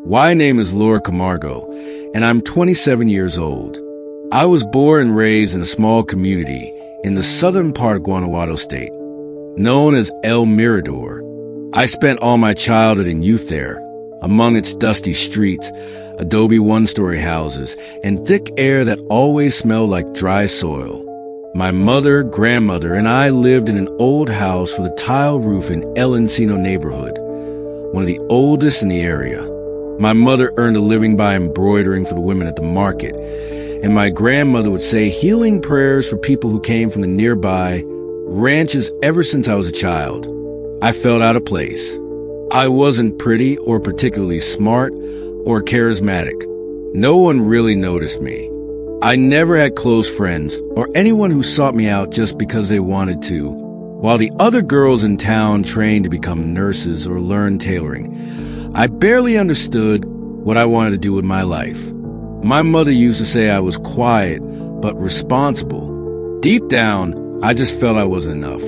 My name is Laura Camargo, and I'm 27 years old. I was born and raised in a small community in the southern part of Guanajuato State, known as El Mirador. I spent all my childhood and youth there, among its dusty streets, adobe one-story houses, and thick air that always smelled like dry soil. My mother, grandmother, and I lived in an old house with a tile roof in El Encino neighborhood, one of the oldest in the area. My mother earned a living by embroidering for the women at the market, and my grandmother would say healing prayers for people who came from the nearby ranches ever since I was a child. I felt out of place. I wasn't pretty or particularly smart or charismatic. No one really noticed me. I never had close friends or anyone who sought me out just because they wanted to. While the other girls in town trained to become nurses or learn tailoring, I barely understood what I wanted to do with my life. My mother used to say I was quiet but responsible. Deep down, I just felt I wasn't enough.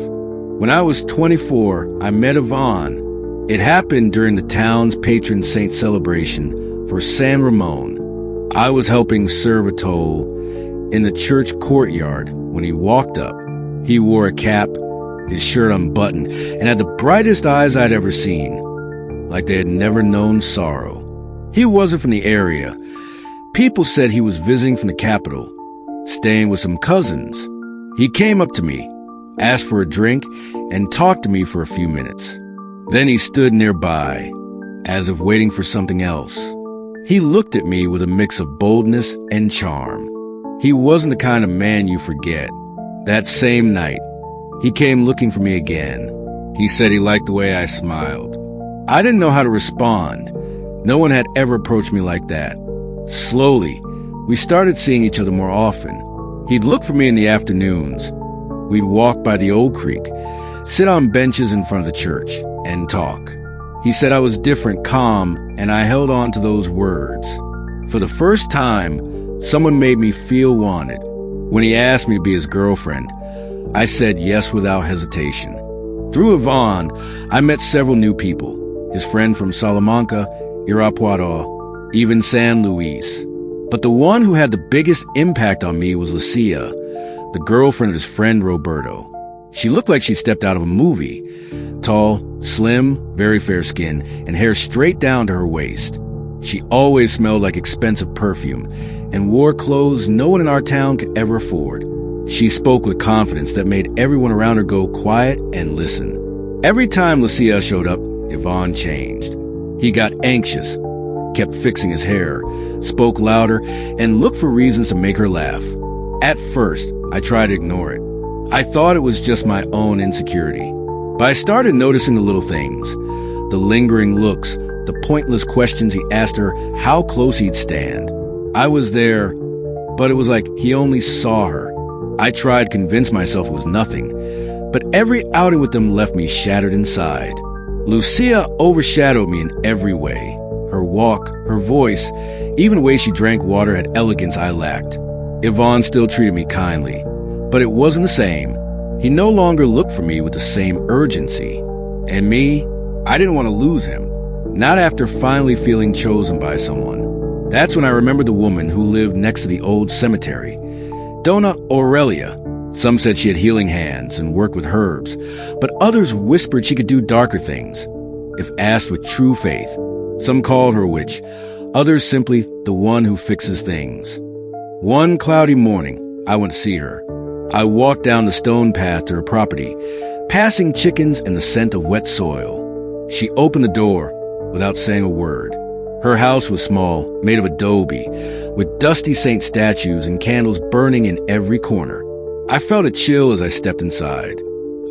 When I was 24, I met Yvonne. It happened during the town's patron saint celebration for San Ramon. I was helping serve a toll in the church courtyard when he walked up. He wore a cap, his shirt unbuttoned, and had the brightest eyes I'd ever seen, like they had never known sorrow. He wasn't from the area. People said he was visiting from the capital, staying with some cousins. He came up to me, asked for a drink, and talked to me for a few minutes. Then he stood nearby, as if waiting for something else. He looked at me with a mix of boldness and charm. He wasn't the kind of man you forget. That same night, he came looking for me again. He said he liked the way I smiled. I didn't know how to respond. No one had ever approached me like that. Slowly, we started seeing each other more often. He'd look for me in the afternoons. We'd walk by the old creek, sit on benches in front of the church, and talk. He said I was different, calm, and I held on to those words. For the first time, someone made me feel wanted. When he asked me to be his girlfriend, I said yes without hesitation. Through Yvonne, I met several new people. His friend from Salamanca, Irapuato, even San Luis. But the one who had the biggest impact on me was Lucia, the girlfriend of his friend Roberto. She looked like she stepped out of a movie. Tall, slim, very fair skin, and hair straight down to her waist. She always smelled like expensive perfume and wore clothes no one in our town could ever afford. She spoke with confidence that made everyone around her go quiet and listen. Every time Lucia showed up, Yvonne changed. He got anxious, kept fixing his hair, spoke louder, and looked for reasons to make her laugh. At first, I tried to ignore it. I thought it was just my own insecurity. But I started noticing the little things, the lingering looks, the pointless questions he asked her how close he'd stand. I was there, but it was like he only saw her. I tried to convince myself it was nothing, but every outing with them left me shattered inside. Lucia overshadowed me in every way. Her walk, her voice, even the way she drank water had elegance I lacked. Yvonne still treated me kindly, but it wasn't the same. He no longer looked for me with the same urgency. And me, I didn't want to lose him. Not after finally feeling chosen by someone. That's when I remembered the woman who lived next to the old cemetery, Dona Aurelia. Some said she had healing hands and worked with herbs, but others whispered she could do darker things, if asked with true faith. Some called her a witch, others simply the one who fixes things. One cloudy morning, I went to see her. I walked down the stone path to her property, passing chickens and the scent of wet soil. She opened the door without saying a word. Her house was small, made of adobe, with dusty saint statues and candles burning in every corner. I felt a chill as I stepped inside.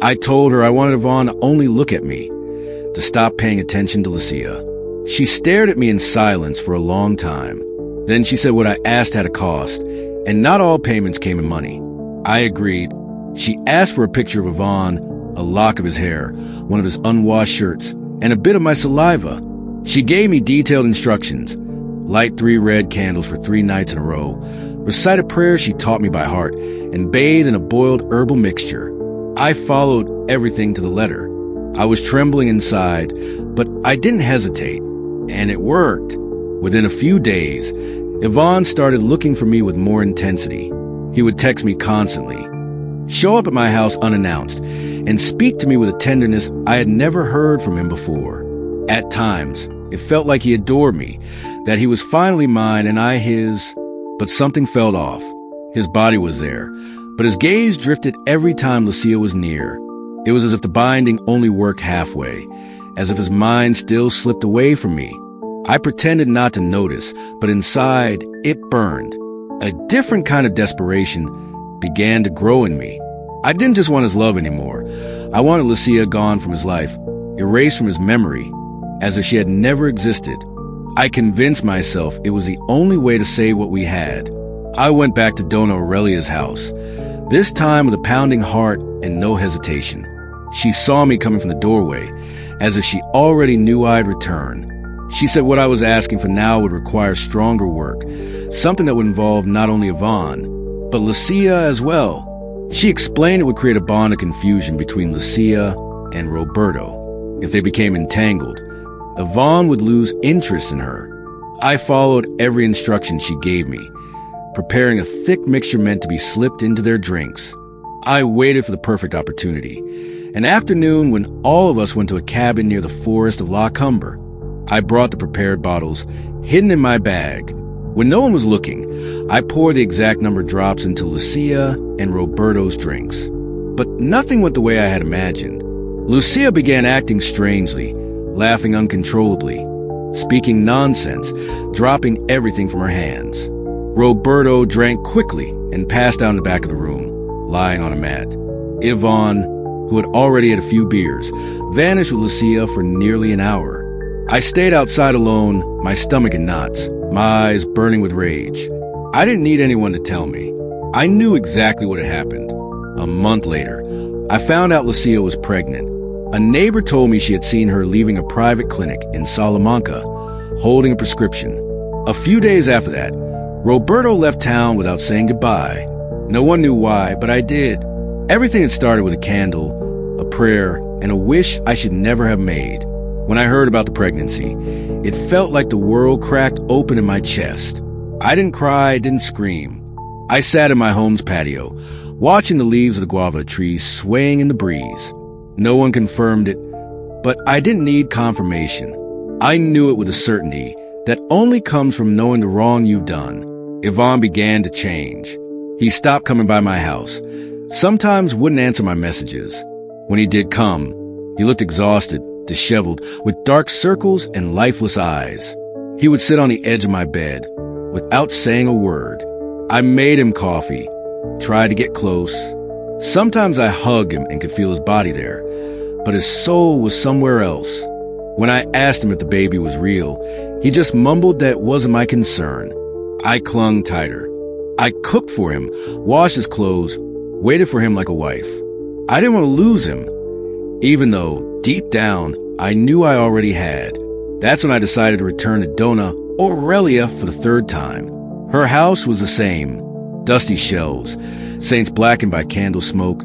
I told her I wanted Yvonne to only look at me, to stop paying attention to Lucia. She stared at me in silence for a long time. Then she said what I asked had a cost, and not all payments came in money. I agreed. She asked for a picture of Yvonne, a lock of his hair, one of his unwashed shirts, and a bit of my saliva. She gave me detailed instructions. Light 3 red candles for 3 nights in a row, recite a prayer she taught me by heart, and bathe in a boiled herbal mixture. I followed everything to the letter. I was trembling inside, but I didn't hesitate, and it worked. Within a few days, Yvonne started looking for me with more intensity. He would text me constantly, show up at my house unannounced, and speak to me with a tenderness I had never heard from him before. At times, it felt like he adored me, that he was finally mine and I his, but something felt off. His body was there, but his gaze drifted every time Lucia was near. It was as if the binding only worked halfway, as if his mind still slipped away from me. I pretended not to notice, but inside, it burned. A different kind of desperation began to grow in me. I didn't just want his love anymore. I wanted Lucia gone from his life, erased from his memory, as if she had never existed. I convinced myself it was the only way to save what we had. I went back to Donna Aurelia's house, this time with a pounding heart and no hesitation. She saw me coming from the doorway, as if she already knew I'd return. She said what I was asking for now would require stronger work, something that would involve not only Yvonne, but Lucia as well. She explained it would create a bond of confusion between Lucia and Roberto. If they became entangled, Yvonne would lose interest in her. I followed every instruction she gave me, preparing a thick mixture meant to be slipped into their drinks. I waited for the perfect opportunity. An afternoon when all of us went to a cabin near the forest of La Cumber. I brought the prepared bottles, hidden in my bag. When no one was looking, I poured the exact number of drops into Lucia and Roberto's drinks. But nothing went the way I had imagined. Lucia began acting strangely, laughing uncontrollably, speaking nonsense, dropping everything from her hands. Roberto drank quickly and passed out in the back of the room, lying on a mat. Yvonne, who had already had a few beers, vanished with Lucia for nearly an hour. I stayed outside alone, my stomach in knots, my eyes burning with rage. I didn't need anyone to tell me. I knew exactly what had happened. A month later, I found out Lucia was pregnant. A neighbor told me she had seen her leaving a private clinic in Salamanca, holding a prescription. A few days after that, Roberto left town without saying goodbye. No one knew why, but I did. Everything had started with a candle, a prayer, and a wish I should never have made. When I heard about the pregnancy, it felt like the world cracked open in my chest. I didn't cry, didn't scream. I sat in my home's patio, watching the leaves of the guava trees swaying in the breeze. No one confirmed it, but I didn't need confirmation. I knew it with a certainty that only comes from knowing the wrong you've done. Yvonne began to change. He stopped coming by my house, sometimes wouldn't answer my messages. When he did come, he looked exhausted, disheveled, with dark circles and lifeless eyes. He would sit on the edge of my bed, without saying a word. I made him coffee, tried to get close. Sometimes I hugged him and could feel his body there, but his soul was somewhere else. When I asked him if the baby was real, he just mumbled that it wasn't my concern. I clung tighter. I cooked for him, washed his clothes, waited for him like a wife. I didn't want to lose him, even though, deep down, I knew I already had. That's when I decided to return to Donna Aurelia for the third time. Her house was the same. Dusty shelves, saints blackened by candle smoke,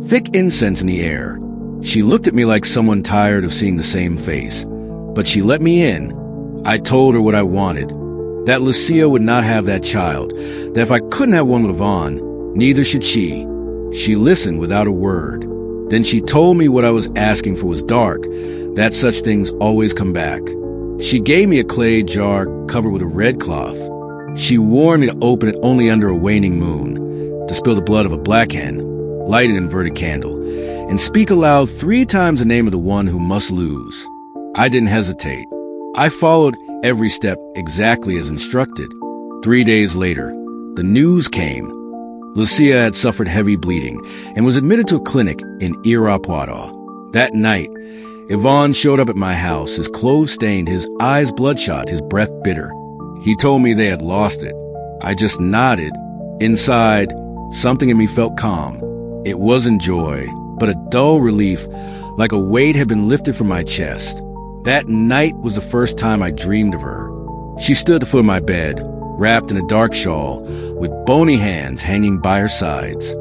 thick incense in the air. She looked at me like someone tired of seeing the same face, but she let me in. I told her what I wanted, that Lucia would not have that child, that if I couldn't have one with Yvonne, neither should she. She listened without a word. Then she told me what I was asking for was dark, that such things always come back. She gave me a clay jar covered with a red cloth. She warned me to open it only under a waning moon, to spill the blood of a black hen, light an inverted candle, and speak aloud 3 times the name of the one who must lose. I didn't hesitate. I followed every step exactly as instructed. 3 days later, the news came. Lucia had suffered heavy bleeding and was admitted to a clinic in Irapuato. That night, Yvonne showed up at my house, his clothes stained, his eyes bloodshot, his breath bitter. He told me they had lost it. I just nodded. Inside, something in me felt calm. It wasn't joy, but a dull relief, like a weight had been lifted from my chest. That night was the first time I dreamed of her. She stood at the foot of my bed, wrapped in a dark shawl, with bony hands hanging by her sides.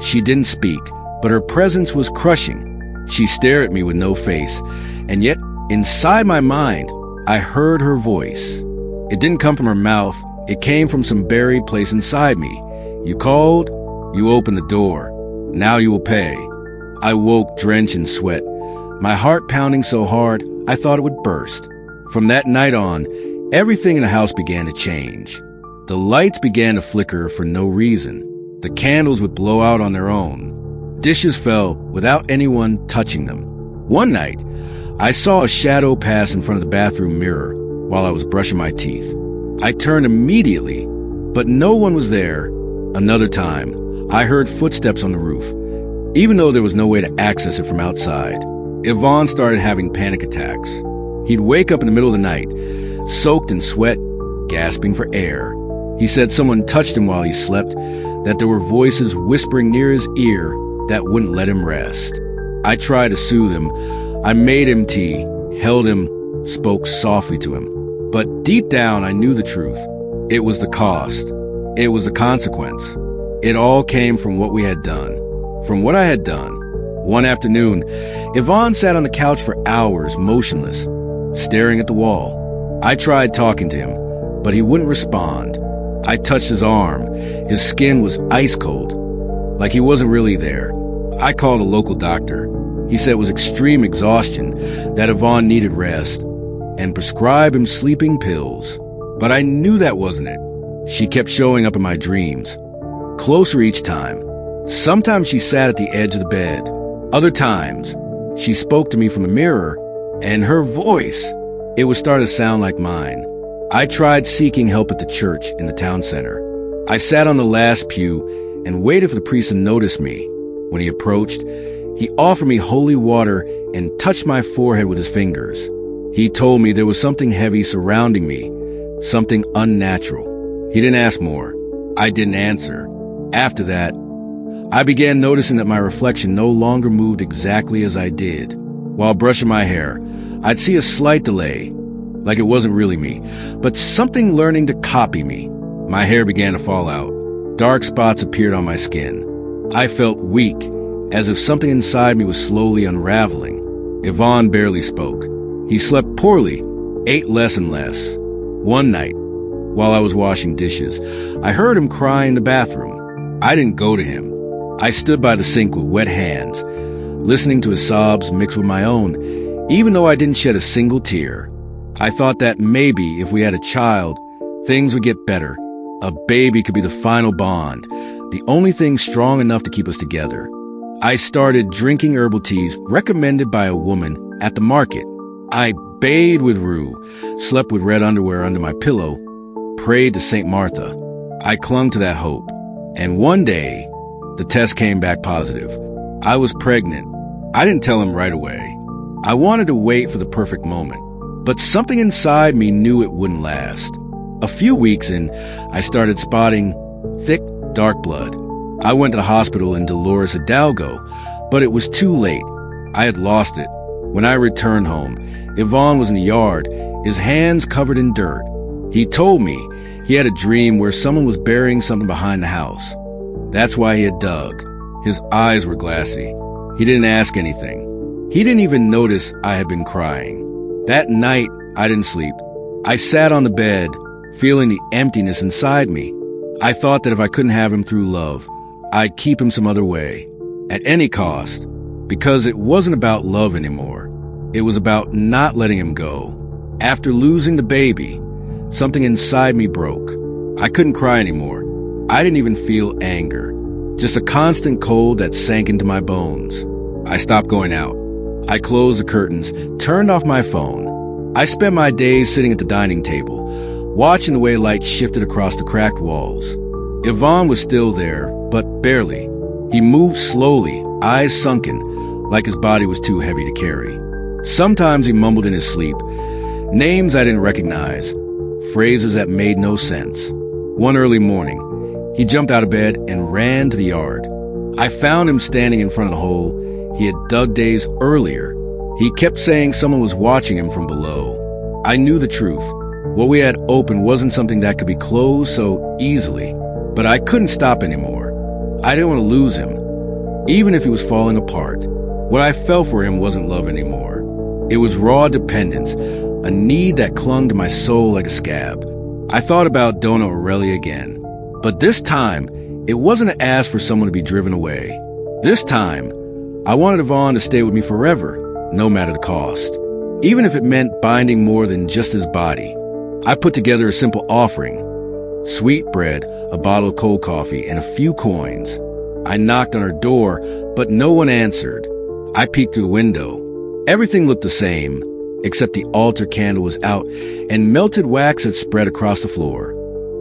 She didn't speak, but her presence was crushing. She stared at me with no face, and yet, inside my mind, I heard her voice. It didn't come from her mouth. It came from some buried place inside me. You called, you opened the door. Now you will pay. I woke drenched in sweat, my heart pounding so hard I thought it would burst. From that night on, everything in the house began to change. The lights began to flicker for no reason. The candles would blow out on their own. Dishes fell without anyone touching them. One night, I saw a shadow pass in front of the bathroom mirror while I was brushing my teeth. I turned immediately, but no one was there. Another time, I heard footsteps on the roof, even though there was no way to access it from outside. Yvonne started having panic attacks. He'd wake up in the middle of the night, soaked in sweat, gasping for air. He said someone touched him while he slept, that there were voices whispering near his ear that wouldn't let him rest. I tried to soothe him. I made him tea, held him, spoke softly to him. But deep down, I knew the truth. It was the cost. It was the consequence. It all came from what we had done. From what I had done. One afternoon, Yvonne sat on the couch for hours, motionless, staring at the wall. I tried talking to him, but he wouldn't respond. I touched his arm. His skin was ice cold, like he wasn't really there. I called a local doctor. He said it was extreme exhaustion, that Yvonne needed rest, and prescribed him sleeping pills. But I knew that wasn't it. She kept showing up in my dreams, closer each time. Sometimes she sat at the edge of the bed. Other times, she spoke to me from the mirror, and her voice, it would start to sound like mine. I tried seeking help at the church in the town center. I sat on the last pew and waited for the priest to notice me. When he approached, he offered me holy water and touched my forehead with his fingers. He told me there was something heavy surrounding me, something unnatural. He didn't ask more. I didn't answer. After that, I began noticing that my reflection no longer moved exactly as I did. While brushing my hair, I'd see a slight delay, like it wasn't really me, but something learning to copy me. My hair began to fall out. Dark spots appeared on my skin. I felt weak, as if something inside me was slowly unraveling. Yvonne barely spoke. He slept poorly, ate less and less. One night, while I was washing dishes, I heard him cry in the bathroom. I didn't go to him. I stood by the sink with wet hands, listening to his sobs mixed with my own, even though I didn't shed a single tear. I thought that maybe if we had a child, things would get better. A baby could be the final bond, the only thing strong enough to keep us together. I started drinking herbal teas recommended by a woman at the market. I bathed with rue, slept with red underwear under my pillow, prayed to St. Martha. I clung to that hope. And one day, the test came back positive. I was pregnant. I didn't tell him right away. I wanted to wait for the perfect moment. But something inside me knew it wouldn't last. A few weeks in, I started spotting thick, dark blood. I went to the hospital in Dolores Hidalgo, but it was too late. I had lost it. When I returned home, Yvonne was in the yard, his hands covered in dirt. He told me he had a dream where someone was burying something behind the house. That's why he had dug. His eyes were glassy. He didn't ask anything. He didn't even notice I had been crying. That night, I didn't sleep. I sat on the bed, feeling the emptiness inside me. I thought that if I couldn't have him through love, I'd keep him some other way, at any cost, because it wasn't about love anymore. It was about not letting him go. After losing the baby, something inside me broke. I couldn't cry anymore. I didn't even feel anger, just a constant cold that sank into my bones. I stopped going out. I closed the curtains, turned off my phone. I spent my days sitting at the dining table, watching the way light shifted across the cracked walls. Yvonne was still there, but barely. He moved slowly, eyes sunken, like his body was too heavy to carry. Sometimes he mumbled in his sleep, names I didn't recognize, phrases that made no sense. One early morning, he jumped out of bed and ran to the yard. I found him standing in front of the hole he had dug days earlier. He kept saying someone was watching him from below. I knew the truth. What we had opened wasn't something that could be closed so easily, but I couldn't stop anymore. I didn't want to lose him, even if he was falling apart. What I felt for him wasn't love anymore. It was raw dependence, a need that clung to my soul like a scab. I thought about Donna Aurelia again. But this time, it wasn't to ask for someone to be driven away. This time, I wanted Yvonne to stay with me forever, no matter the cost. Even if it meant binding more than just his body. I put together a simple offering. Sweetbread, a bottle of cold coffee, and a few coins. I knocked on her door, but no one answered. I peeked through the window. Everything looked the same, except the altar candle was out and melted wax had spread across the floor.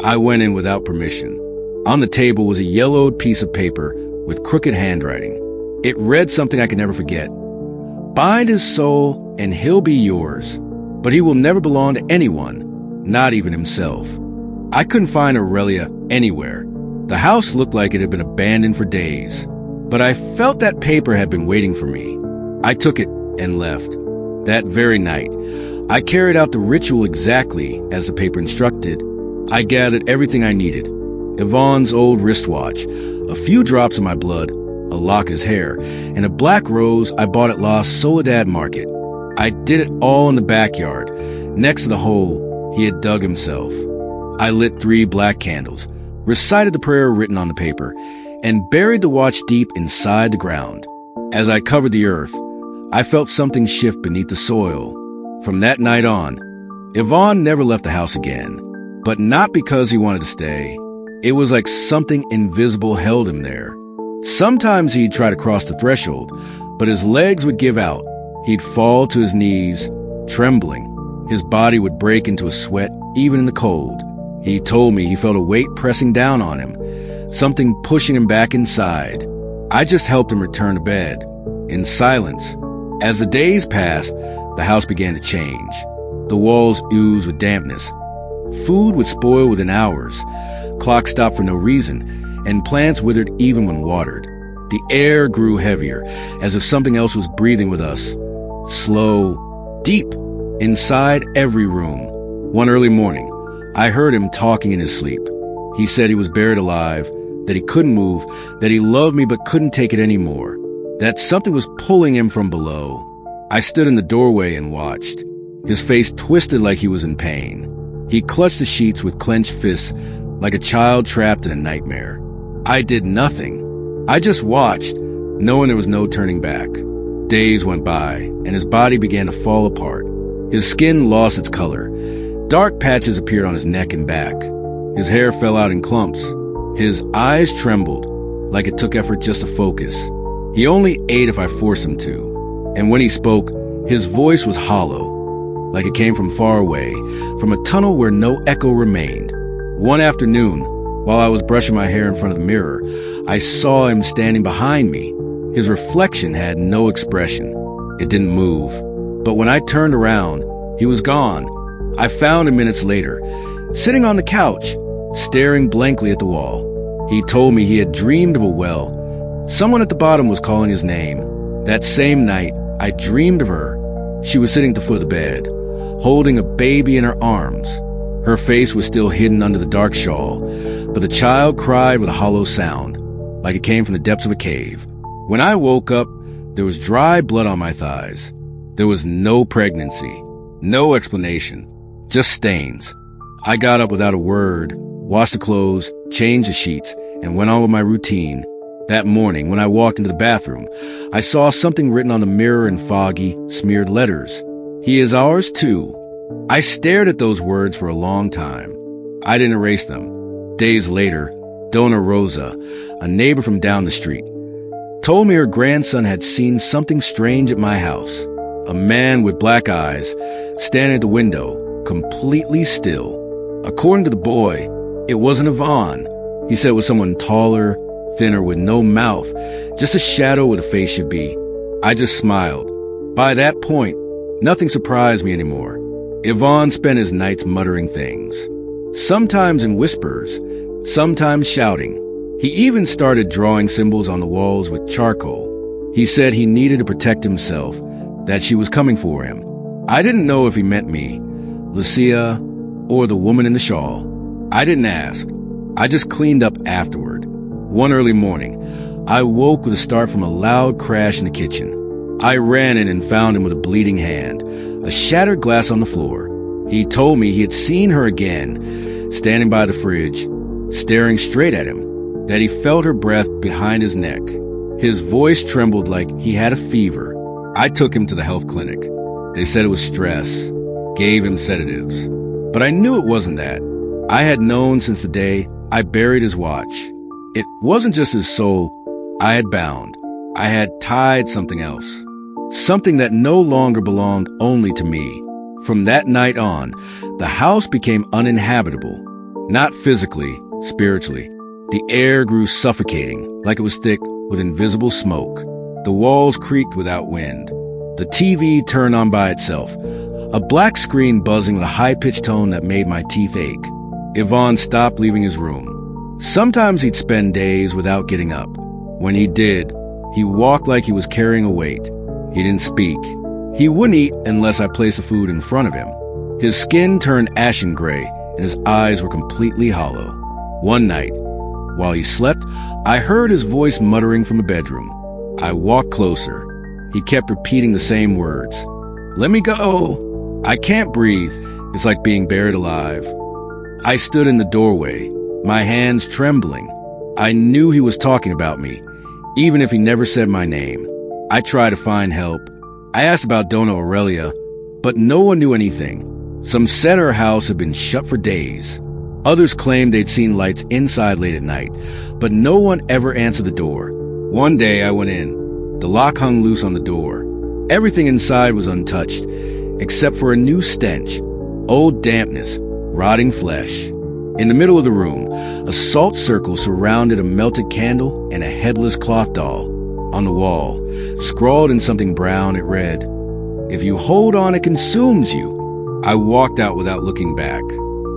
I went in without permission. On the table was a yellowed piece of paper with crooked handwriting. It read something I could never forget. Bind his soul and he'll be yours, but he will never belong to anyone, not even himself. I couldn't find Aurelia anywhere. The house looked like it had been abandoned for days, but I felt that paper had been waiting for me. I took it and left. That very night, I carried out the ritual exactly as the paper instructed. I gathered everything I needed. Yvonne's old wristwatch, a few drops of my blood, a lock of his hair, and a black rose I bought at La Soledad Market. I did it all in the backyard, next to the hole he had dug himself. I lit 3 black candles, recited the prayer written on the paper, and buried the watch deep inside the ground. As I covered the earth, I felt something shift beneath the soil. From that night on, Yvonne never left the house again, but not because he wanted to stay. It was like something invisible held him there. Sometimes he'd try to cross the threshold, but his legs would give out. He'd fall to his knees, trembling. His body would break into a sweat, even in the cold. He told me he felt a weight pressing down on him, something pushing him back inside. I just helped him return to bed, in silence. As the days passed, the house began to change. The walls oozed with dampness. Food would spoil within hours. Clocks stopped for no reason, and plants withered even when watered. The air grew heavier, as if something else was breathing with us. Slow, deep, inside every room. One early morning, I heard him talking in his sleep. He said he was buried alive, that he couldn't move, that he loved me but couldn't take it anymore, that something was pulling him from below. I stood in the doorway and watched. His face twisted like he was in pain. He clutched the sheets with clenched fists like a child trapped in a nightmare. I did nothing. I just watched, knowing there was no turning back. Days went by, and his body began to fall apart. His skin lost its color. Dark patches appeared on his neck and back. His hair fell out in clumps. His eyes trembled, like it took effort just to focus. He only ate if I forced him to. And when he spoke, his voice was hollow, like it came from far away, from a tunnel where no echo remained. One afternoon, while I was brushing my hair in front of the mirror, I saw him standing behind me. His reflection had no expression. It didn't move. But when I turned around, he was gone. I found him minutes later, sitting on the couch, staring blankly at the wall. He told me he had dreamed of a well. Someone at the bottom was calling his name. That same night, I dreamed of her. She was sitting at the foot of the bed, holding a baby in her arms. Her face was still hidden under the dark shawl, but the child cried with a hollow sound, like it came from the depths of a cave. When I woke up, there was dry blood on my thighs. There was no pregnancy, no explanation, just stains. I got up without a word, washed the clothes, changed the sheets, and went on with my routine. That morning, when I walked into the bathroom, I saw something written on the mirror in foggy, smeared letters. He is ours too. I stared at those words for a long time. I didn't erase them. Days later, Donna Rosa, a neighbor from down the street, told me her grandson had seen something strange at my house. A man with black eyes, standing at the window, completely still. According to the boy, it wasn't Yvonne. He said it was someone taller, thinner, with no mouth, just a shadow where the face should be. I just smiled. By that point, nothing surprised me anymore. Yvonne spent his nights muttering things, sometimes in whispers, sometimes shouting. He even started drawing symbols on the walls with charcoal. He said he needed to protect himself, that she was coming for him. I didn't know if he meant me, Lucia, or the woman in the shawl. I didn't ask. I just cleaned up afterward. One early morning, I woke with a start from a loud crash in the kitchen. I ran in and found him with a bleeding hand, a shattered glass on the floor. He told me he had seen her again, standing by the fridge, staring straight at him, that he felt her breath behind his neck. His voice trembled like he had a fever. I took him to the health clinic. They said it was stress, gave him sedatives. But I knew it wasn't that. I had known since the day I buried his watch. It wasn't just his soul I had bound. I had tied something else. Something that no longer belonged only to me. From that night on, the house became uninhabitable. Not physically, spiritually. The air grew suffocating, like it was thick with invisible smoke. The walls creaked without wind. The TV turned on by itself, a black screen buzzing with a high-pitched tone that made my teeth ache. Yvonne stopped leaving his room. Sometimes he'd spend days without getting up. When he did, he walked like he was carrying a weight. He didn't speak. He wouldn't eat unless I placed the food in front of him. His skin turned ashen gray, and his eyes were completely hollow. One night, while he slept, I heard his voice muttering from the bedroom. I walked closer. He kept repeating the same words. "Let me go. I can't breathe. It's like being buried alive." I stood in the doorway, my hands trembling. I knew he was talking about me, even if he never said my name. I tried to find help. I asked about Donna Aurelia, but no one knew anything. Some said her house had been shut for days. Others claimed they'd seen lights inside late at night, but no one ever answered the door. One day I went in. The lock hung loose on the door. Everything inside was untouched, except for a new stench, old dampness, rotting flesh. In the middle of the room, a salt circle surrounded a melted candle and a headless cloth doll. On the wall, scrawled in something brown, it read, "If you hold on, it consumes you." I walked out without looking back.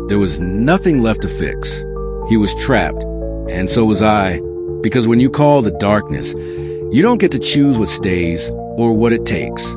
There was nothing left to fix. He was trapped, and so was I, because when you call the darkness, you don't get to choose what stays or what it takes.